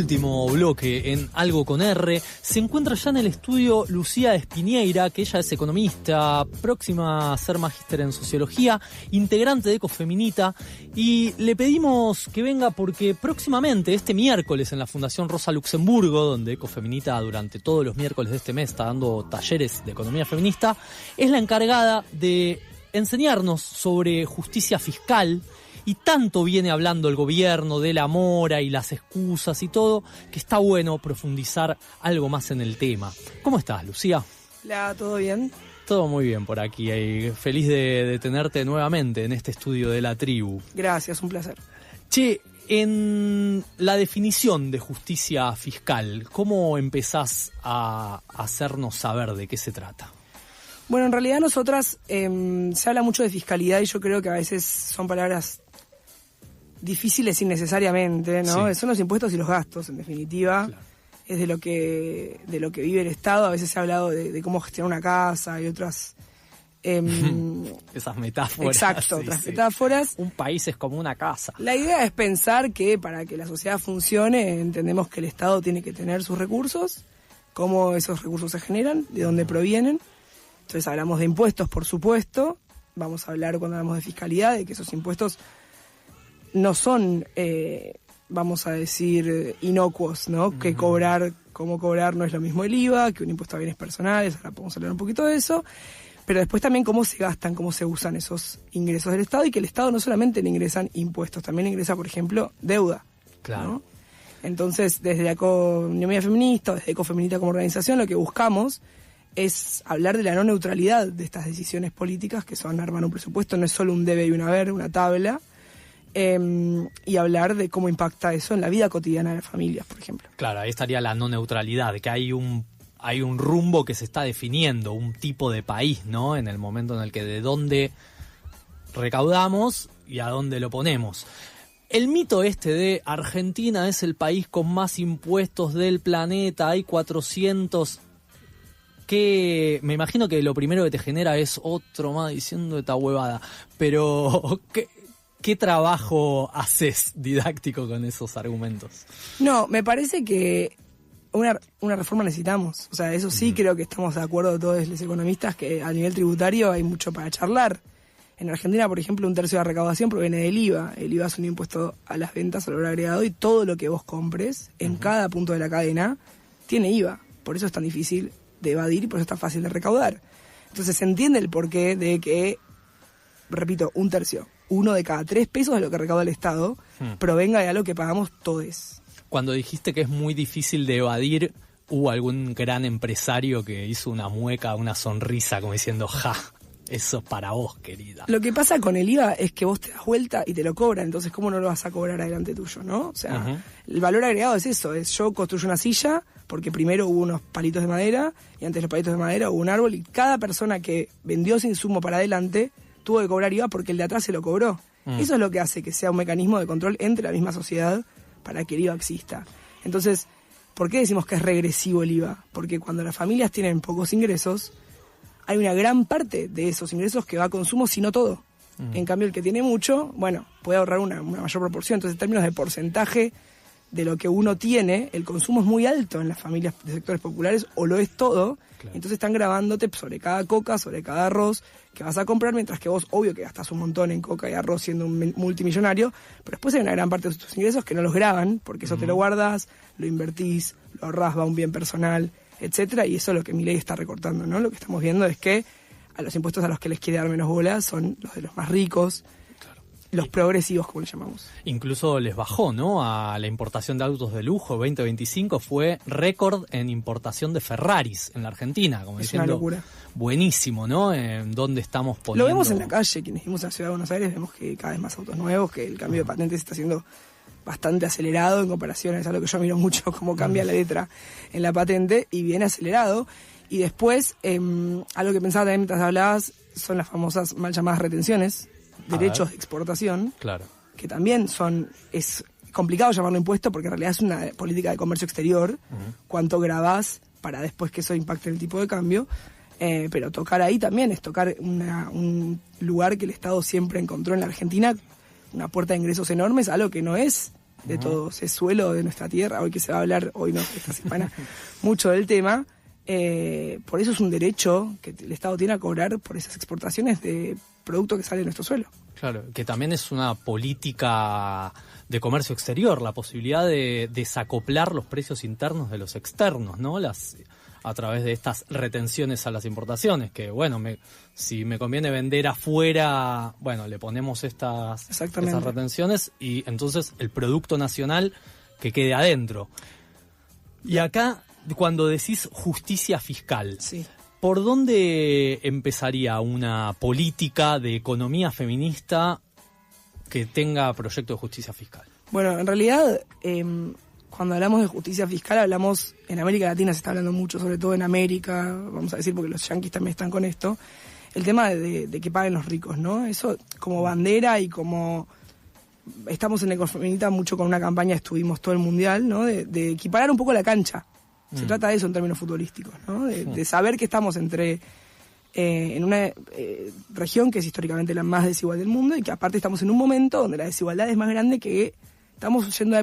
último bloque en Algo con R. Se encuentra ya en el estudio Lucía Espinheira, que ella es economista, próxima a ser magíster en sociología, integrante de Ecofeminita, y le pedimos que venga porque próximamente, este miércoles, en la Fundación Rosa Luxemburgo, donde Ecofeminita durante todos los miércoles de este mes está dando talleres de economía feminista, es la encargada de enseñarnos sobre justicia fiscal. Y tanto viene hablando el gobierno de la mora y las excusas y todo, que está bueno profundizar algo más en el tema. ¿Cómo estás, Lucía? Hola, ¿todo bien? Todo muy bien por aquí. Y feliz de tenerte nuevamente en este estudio de La Tribu. Gracias, un placer. Che, en la definición de justicia fiscal, ¿cómo empezás a hacernos saber de qué se trata? Bueno, en realidad nosotras se habla mucho de fiscalidad y yo creo que a veces son palabras difíciles innecesariamente, ¿no? Sí. Son los impuestos y los gastos, en definitiva. Claro. Es de lo que vive el Estado. A veces se ha hablado de cómo gestionar una casa y otras... Esas metáforas. Exacto, sí, otras sí. metáforas. Un país es como una casa. La idea es pensar que para que la sociedad funcione, entendemos que el Estado tiene que tener sus recursos, cómo esos recursos se generan, de dónde provienen. Entonces hablamos de impuestos, por supuesto. Vamos a hablar, cuando hablamos de fiscalidad, de que esos impuestos no son, vamos a decir, inocuos, ¿no? Que cómo cobrar no es lo mismo el IVA, que un impuesto a bienes personales, ahora podemos hablar un poquito de eso, pero después también cómo se gastan, cómo se usan esos ingresos del Estado, y que el Estado no solamente le ingresan impuestos, también le ingresa, por ejemplo, deuda. Claro. ¿No? Entonces, desde la economía feminista, desde Ecofeminita como organización, lo que buscamos es hablar de la no neutralidad de estas decisiones políticas, que son armar un presupuesto, no es solo un debe y un haber, una tabla, y hablar de cómo impacta eso en la vida cotidiana de las familias, por ejemplo. Claro, ahí estaría la no neutralidad, que hay un rumbo que se está definiendo, un tipo de país, ¿no? En el momento en el que de dónde recaudamos y a dónde lo ponemos. El mito este de Argentina es el país con más impuestos del planeta, hay 400... que me imagino que lo primero que te genera es otro más diciendo esta huevada, pero ¿qué trabajo haces didáctico con esos argumentos? No, me parece que una reforma necesitamos. O sea, eso sí creo que estamos de acuerdo todos los economistas que a nivel tributario hay mucho para charlar. En Argentina, por ejemplo, 1/3 de la recaudación proviene del IVA. El IVA es un impuesto a las ventas, al valor agregado, y todo lo que vos compres en cada punto de la cadena tiene IVA. Por eso es tan difícil de evadir y por eso es tan fácil de recaudar. Entonces se entiende el porqué de que, repito, 1/3, 1 de cada 3 pesos de lo que recauda el Estado, provenga de algo que pagamos todos. Cuando dijiste que es muy difícil de evadir, ¿hubo algún gran empresario que hizo una mueca, una sonrisa, como diciendo, ja, eso es para vos, querida? Lo que pasa con el IVA es que vos te das vuelta y te lo cobran, entonces ¿cómo no lo vas a cobrar adelante tuyo, no? O sea, el valor agregado es eso, es yo construyo una silla porque primero hubo unos palitos de madera y antes de los palitos de madera hubo un árbol, y cada persona que vendió ese insumo para adelante tuvo que cobrar IVA porque el de atrás se lo cobró. Eso es lo que hace que sea un mecanismo de control entre la misma sociedad para que el IVA exista. Entonces, ¿por qué decimos que es regresivo el IVA? Porque cuando las familias tienen pocos ingresos, hay una gran parte de esos ingresos que va a consumo, si no todo. En cambio, el que tiene mucho, bueno, puede ahorrar una mayor proporción. Entonces, en términos de porcentaje de lo que uno tiene, el consumo es muy alto en las familias de sectores populares, o lo es todo. Claro. Entonces están grabándote sobre cada coca, sobre cada arroz que vas a comprar, mientras que vos, obvio que gastás un montón en coca y arroz siendo un multimillonario, pero después hay una gran parte de tus ingresos que no los graban, porque eso te lo guardas, lo invertís, lo ahorrás, va a un bien personal, etcétera, y eso es lo que Milei está recortando, ¿no? Lo que estamos viendo es que a los impuestos a los que les quiere dar menos bola son los de los más ricos, los progresivos, como le llamamos. Incluso les bajó, ¿no? A la importación de autos de lujo. 2025 fue récord en importación de Ferraris en la Argentina, como es diciendo, una locura. Buenísimo, ¿no? En dónde estamos poniendo. Lo vemos en la calle, quienes vivimos en la Ciudad de Buenos Aires, vemos que cada vez más autos nuevos, que el cambio de patentes está siendo bastante acelerado en comparación, es algo que yo miro mucho, cómo cambia la letra en la patente, y bien acelerado. Y después, algo que pensaba también mientras hablabas, son las famosas mal llamadas retenciones, derechos de exportación, claro, que también es complicado llamarlo impuesto porque en realidad es una política de comercio exterior, cuánto grabás para después que eso impacte el tipo de cambio, pero tocar ahí también es tocar un lugar que el Estado siempre encontró en la Argentina, una puerta de ingresos enormes, algo que no es de todos, es suelo de nuestra tierra, hoy que se va a hablar, hoy no, esta semana, mucho del tema. Por eso es un derecho que el Estado tiene a cobrar por esas exportaciones de producto que sale de nuestro suelo. Claro, que también es una política de comercio exterior, la posibilidad de desacoplar los precios internos de los externos, ¿no? A través de estas retenciones a las importaciones, que bueno, si me conviene vender afuera, bueno, le ponemos esas retenciones y entonces el producto nacional que quede adentro. Y acá, cuando decís justicia fiscal, sí. ¿Por dónde empezaría una política de economía feminista que tenga proyecto de justicia fiscal? Bueno, en realidad, cuando hablamos de justicia fiscal, hablamos, en América Latina se está hablando mucho, sobre todo en América, vamos a decir, porque los yanquis también están con esto, el tema de que paguen los ricos, ¿no? Eso como bandera y como... Estamos en Ecofeminita mucho con una campaña, estuvimos todo el mundial, ¿no? De equiparar un poco la cancha. Se trata de eso en términos futbolísticos, ¿no? De saber que estamos en una región que es históricamente la más desigual del mundo y que aparte estamos en un momento donde la desigualdad es más grande, que estamos yendo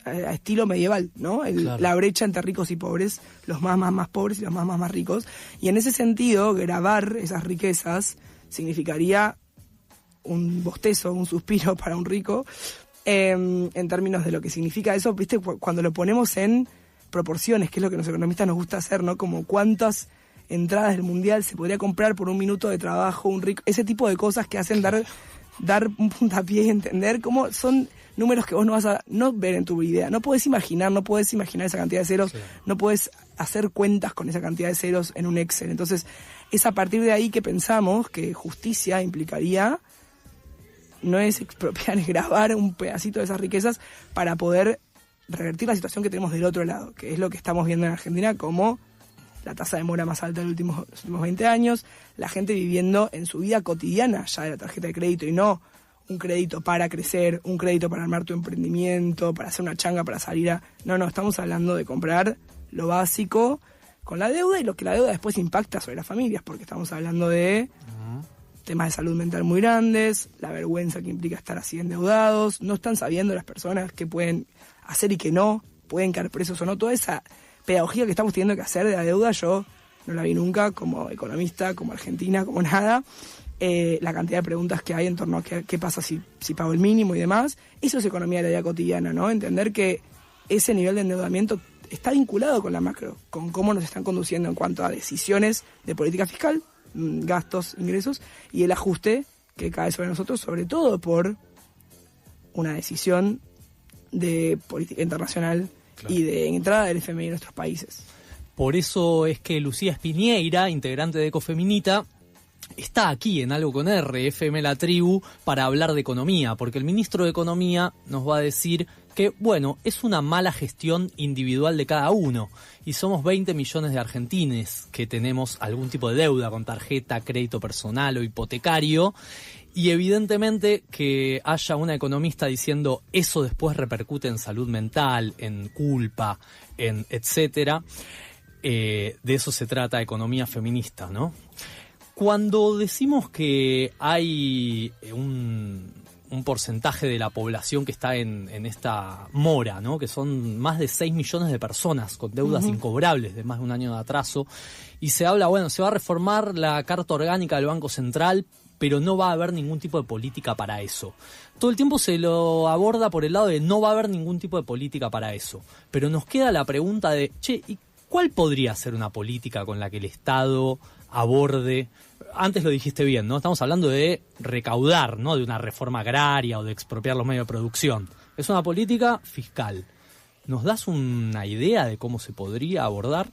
a estilo medieval, ¿no? Claro. La brecha entre ricos y pobres, los más pobres y los más ricos. Y en ese sentido, grabar esas riquezas significaría un bostezo, un suspiro para un rico, en términos de lo que significa eso, ¿viste? Cuando lo ponemos en proporciones, que es lo que los economistas nos gusta hacer, ¿no? Como cuántas entradas del mundial se podría comprar por un minuto de trabajo, un rico, ese tipo de cosas que hacen dar un puntapié y entender cómo son números que vos no vas a ver en tu vida. No puedes imaginar esa cantidad de ceros, no puedes hacer cuentas con esa cantidad de ceros en un Excel. Entonces, es a partir de ahí que pensamos que justicia implicaría, no es expropiar, es grabar un pedacito de esas riquezas para poder revertir la situación que tenemos del otro lado, que es lo que estamos viendo en Argentina como la tasa de mora más alta de los últimos 20 años, la gente viviendo en su vida cotidiana ya de la tarjeta de crédito y no un crédito para crecer, un crédito para armar tu emprendimiento, para hacer una changa, para salir a... No, estamos hablando de comprar lo básico con la deuda y lo que la deuda después impacta sobre las familias, porque estamos hablando de temas de salud mental muy grandes, la vergüenza que implica estar así endeudados, no están sabiendo las personas qué pueden hacer y qué no, pueden quedar presos o no, toda esa pedagogía que estamos teniendo que hacer de la deuda, yo no la vi nunca como economista, como argentina, como nada. La cantidad de preguntas que hay en torno a qué pasa si pago el mínimo y demás, eso es economía de la vida cotidiana, ¿no? Entender que ese nivel de endeudamiento está vinculado con la macro, con cómo nos están conduciendo en cuanto a decisiones de política fiscal, gastos, ingresos, y el ajuste que cae sobre nosotros, sobre todo por una decisión de política internacional y de entrada del FMI en nuestros países. Por eso es que Lucía Spinieyra, integrante de Ecofeminita, está aquí en Algo con R, FM La Tribu, para hablar de economía, porque el ministro de Economía nos va a decir que, bueno, es una mala gestión individual de cada uno, y somos 20 millones de argentines que tenemos algún tipo de deuda con tarjeta, crédito personal o hipotecario, y evidentemente que haya una economista diciendo eso después repercute en salud mental, en culpa, en etcétera, de eso se trata economía feminista, ¿no? Cuando decimos que hay un porcentaje de la población que está en esta mora, ¿no? Que son más de 6 millones de personas con deudas incobrables de más de un año de atraso, y se habla, bueno, se va a reformar la Carta Orgánica del Banco Central, pero no va a haber ningún tipo de política para eso. Todo el tiempo se lo aborda por el lado de no va a haber ningún tipo de política para eso. Pero nos queda la pregunta de, ¿y cuál podría ser una política con la que el Estado aborde? Antes lo dijiste bien, ¿no? Estamos hablando de recaudar, ¿no? De una reforma agraria o de expropiar los medios de producción. Es una política fiscal. ¿Nos das una idea de cómo se podría abordar?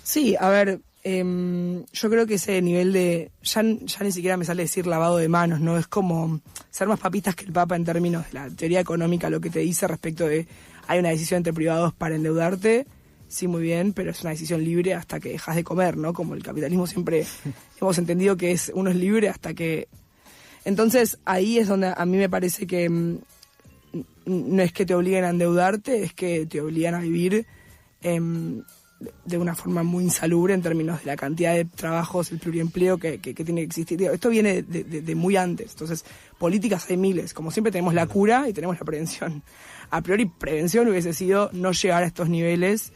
Sí, a ver, yo creo que ese nivel de... Ya ni siquiera me sale decir lavado de manos, ¿no? Es como ser más papistas que el Papa en términos de la teoría económica, lo que te dice respecto de hay una decisión entre privados para endeudarte. Sí, muy bien, pero es una decisión libre hasta que dejas de comer, ¿no? Como el capitalismo siempre hemos entendido que uno es libre hasta que... Entonces, ahí es donde a mí me parece que no es que te obliguen a endeudarte, es que te obligan a vivir de una forma muy insalubre en términos de la cantidad de trabajos, el pluriempleo que tiene que existir. Digo, esto viene de muy antes. Entonces, políticas hay miles. Como siempre tenemos la cura y tenemos la prevención. A priori, prevención hubiese sido no llegar a estos niveles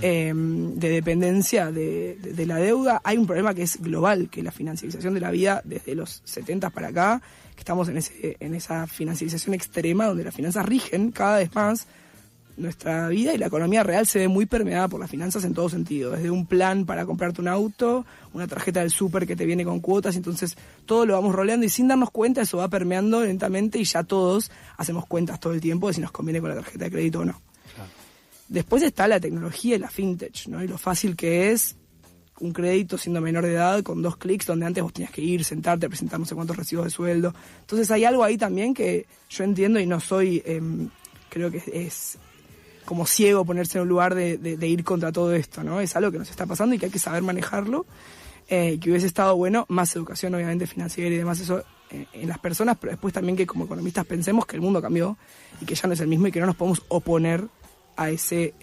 de dependencia de la deuda. Hay un problema que es global, que la financiarización de la vida desde los 70 para acá, que estamos en esa financiarización extrema donde las finanzas rigen cada vez más nuestra vida, y la economía real se ve muy permeada por las finanzas en todo sentido, desde un plan para comprarte un auto, una tarjeta del súper que te viene con cuotas, entonces todo lo vamos roleando y sin darnos cuenta eso va permeando lentamente y ya todos hacemos cuentas todo el tiempo de si nos conviene con la tarjeta de crédito o no. Claro. Después está la tecnología y la fintech, ¿no? Y lo fácil que es un crédito siendo menor de edad con 2 clics, donde antes vos tenías que ir, sentarte, presentar no sé cuántos recibos de sueldo. Entonces hay algo ahí también que yo entiendo y no soy, creo que es como ciego ponerse en un lugar de ir contra todo esto, ¿no? Es algo que nos está pasando y que hay que saber manejarlo, que hubiese estado bueno, más educación obviamente financiera y demás, eso en las personas, pero después también que como economistas pensemos que el mundo cambió y que ya no es el mismo y que no nos podemos oponer a ese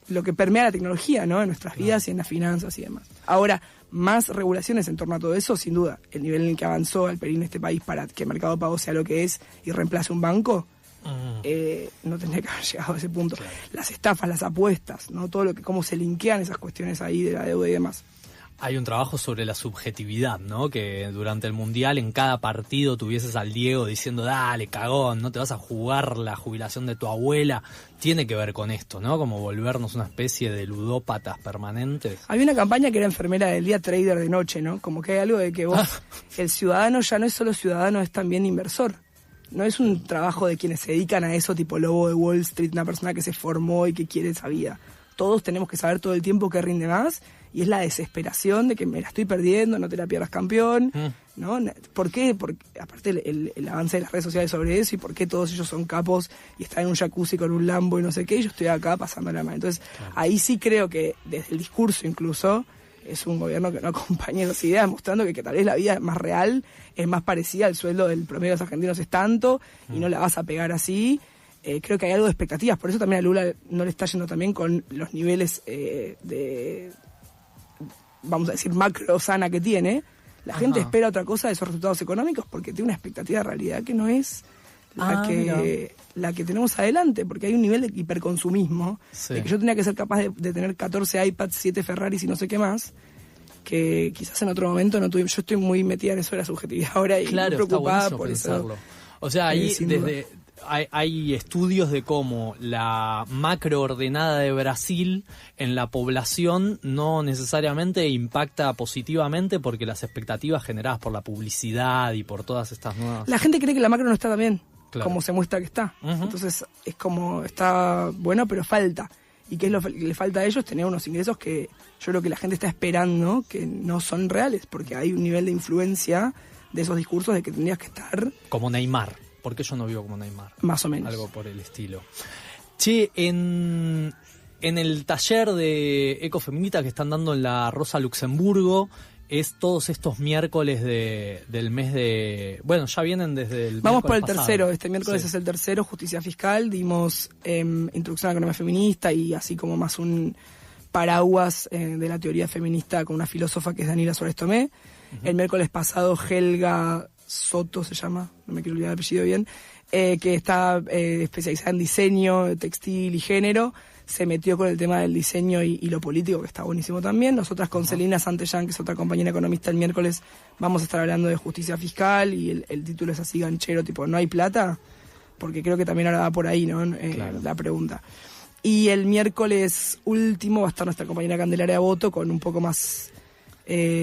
lo que permea la tecnología, ¿no? En nuestras vidas y en las finanzas y demás. Ahora, más regulaciones en torno a todo eso, sin duda. El nivel en el que avanzó Alperín en este país para que Mercado Pago sea lo que es y reemplace un banco, no tendría que haber llegado a ese punto. Claro. Las estafas, las apuestas, ¿no? Todo lo que, cómo se linkean esas cuestiones ahí de la deuda y demás. Hay un trabajo sobre la subjetividad, ¿no? Que durante el Mundial en cada partido tuvieses al Diego diciendo, dale, cagón, no te vas a jugar la jubilación de tu abuela. Tiene que ver con esto, ¿no? Como volvernos una especie de ludópatas permanentes. Había una campaña que era enfermera del día, trader de noche, ¿no? Como que hay algo de que vos, el ciudadano ya no es solo ciudadano, es también inversor. No es un trabajo de quienes se dedican a eso, tipo lobo de Wall Street, una persona que se formó y que quiere esa vida. Todos tenemos que saber todo el tiempo qué rinde más, y es la desesperación de que me la estoy perdiendo, no te la pierdas, campeón, ¿no? ¿Por qué? Porque aparte el avance de las redes sociales sobre eso, y por qué todos ellos son capos y están en un jacuzzi con un Lambo y no sé qué, y yo estoy acá pasando la mano. Entonces, claro, ahí sí creo que desde el discurso incluso es un gobierno que no acompaña esas ideas, mostrando que tal vez la vida es más real, es más parecida al sueldo del promedio de los argentinos es tanto, y no la vas a pegar así. Creo que hay algo de expectativas, por eso también a Lula no le está yendo también con los niveles de, vamos a decir, macro sana que tiene. La gente espera otra cosa de esos resultados económicos porque tiene una expectativa de realidad que no es la que tenemos adelante, porque hay un nivel de hiperconsumismo, de que yo tenía que ser capaz de tener 14 iPads, 7 Ferraris y no sé qué más, que quizás en otro momento no tuve. Yo estoy muy metida en eso de la subjetividad ahora y muy preocupada por pensarlo. Eso. O sea, ahí desde... Hay estudios de cómo la macroordenada de Brasil en la población no necesariamente impacta positivamente porque las expectativas generadas por la publicidad y por todas estas nuevas... La gente cree que la macro no está tan bien, claro, como se muestra que está. Entonces es como, está bueno, pero falta. ¿Y qué es lo que le falta a ellos? Tener unos ingresos que yo creo que la gente está esperando que no son reales, porque hay un nivel de influencia de esos discursos de que tendrías que estar... Como Neymar. Porque yo no vivo como Neymar. Más o menos. Algo por el estilo. Che, en el taller de Ecofeminita que están dando en la Rosa Luxemburgo, es todos estos miércoles del mes de... Bueno, ya vienen desde el... Vamos por el pasado. Tercero, este miércoles es el tercero, Justicia Fiscal. Dimos Introducción a la Economía Feminista y así como más un paraguas de la teoría feminista con una filósofa que es Daniela Suárez Tomé. El miércoles pasado Helga Soto se llama, no me quiero olvidar el apellido bien, que está especializada en diseño, textil y género, se metió con el tema del diseño y lo político, que está buenísimo también. Nosotras con Celina Santellán, que es otra compañera economista, el miércoles vamos a estar hablando de justicia fiscal y el título es así ganchero, tipo, ¿no hay plata? Porque creo que también ahora va por ahí, ¿no? Claro. La pregunta. Y el miércoles último va a estar nuestra compañera Candelaria Boto con un poco más...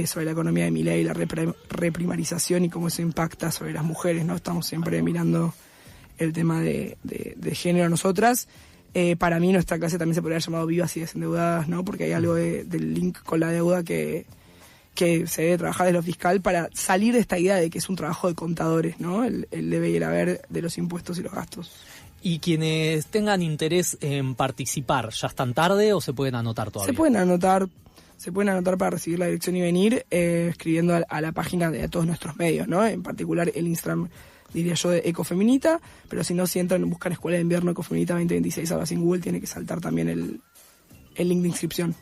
sobre la economía de Milei y la reprimarización y cómo eso impacta sobre las mujeres, ¿no? Estamos siempre mirando el tema de género nosotras. Para mí nuestra clase también se podría haber llamado Vivas y Desendeudadas, ¿no? Porque hay algo del link con la deuda que se debe trabajar desde lo fiscal para salir de esta idea de que es un trabajo de contadores, ¿no? El debe y el haber de los impuestos y los gastos. Y quienes tengan interés en participar, ¿ya están tarde o se pueden anotar todavía? Se pueden anotar para recibir la dirección y venir escribiendo a la página de todos nuestros medios, ¿no? En particular el Instagram, diría yo, de Ecofeminita, pero si no, si entran, buscan Escuela de Invierno Ecofeminita 2026, algo así en Google, tiene que saltar también el link de inscripción.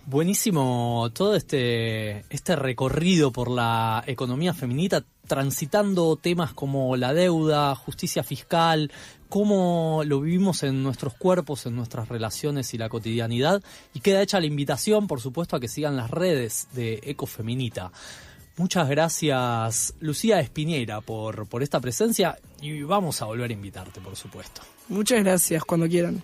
Buenísimo todo este recorrido por la economía feminista, transitando temas como la deuda, justicia fiscal, cómo lo vivimos en nuestros cuerpos, en nuestras relaciones y la cotidianidad. Y queda hecha la invitación, por supuesto, a que sigan las redes de Ecofeminita. Muchas gracias, Lucía Espiñeira, por esta presencia, y vamos a volver a invitarte, por supuesto. Muchas gracias, cuando quieran.